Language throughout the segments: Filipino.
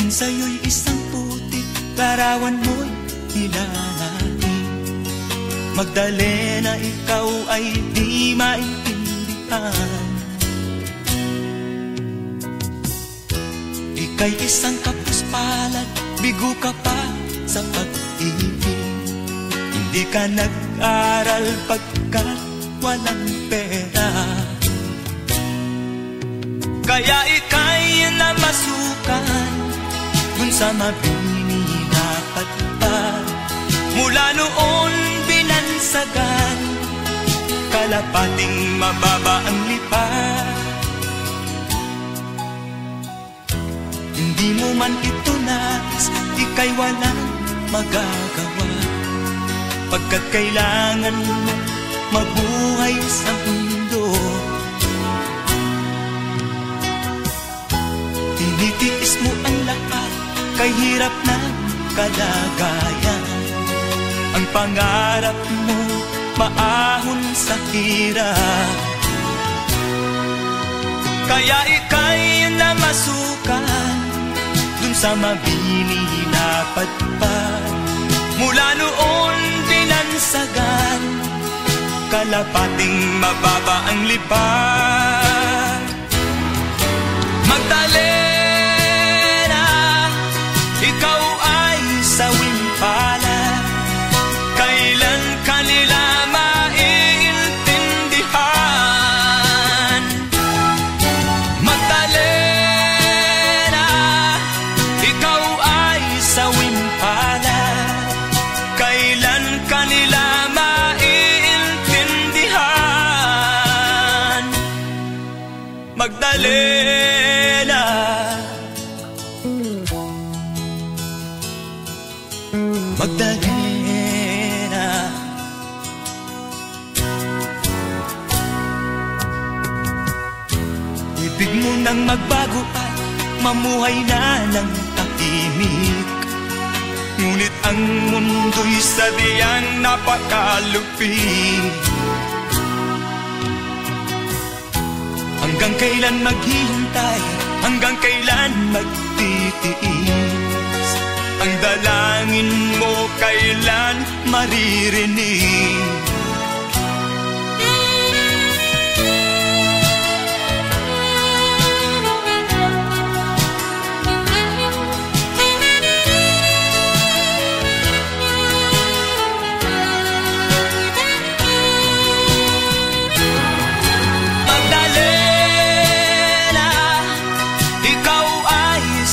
Tingin sa'yo'y isang putik, larawan mo'y nilalaing. Magdalena, ikaw ay di maintindihan. Ika'y isang kapuspalad, bigo ka pa sa pag-ibig. Hindi ka nag-aral pagkat walang pera. Kaya ika'y namasukan dun sa mabini na patpad. Mula noon binansagan, kalapating mababa ang lipad. Hindi mo man ito nais, ika'y walang magagawa, pagkat kailangan mo mabuhay sa mundo. Tinitiis mo ang lahat, kay hirap ng kalagayan. Ang pangarap mo, maahon sa hirap. Kaya ika'y namasukan dun sa mabini na patpad. Mula noon binansagan, kalapating mababa ang lipad. Magdalena, ikaw ay sawing palad. Kailan kanila maiintindihan? Magdalena, ikaw ay sawing palad. Kailan kanila maiintindihan? Magdalena, Magdalena. Ibig mo nang magbago at mamuhay na ng tahimik. Ngunit ang mundo'y sadyang napakalupit. Hanggang kailan maghihintay, hanggang kailan magtitiis? Ang dalangin mo kailan maririnig?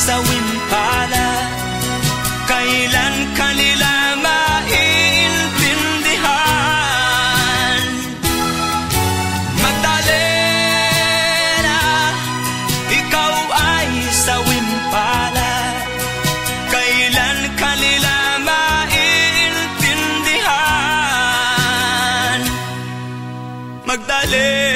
Sawing palad, kailan kanila maiintindihan? Magdalena, ikaw ay sawing palad, kailan kanila maiintindihan? Magdalena.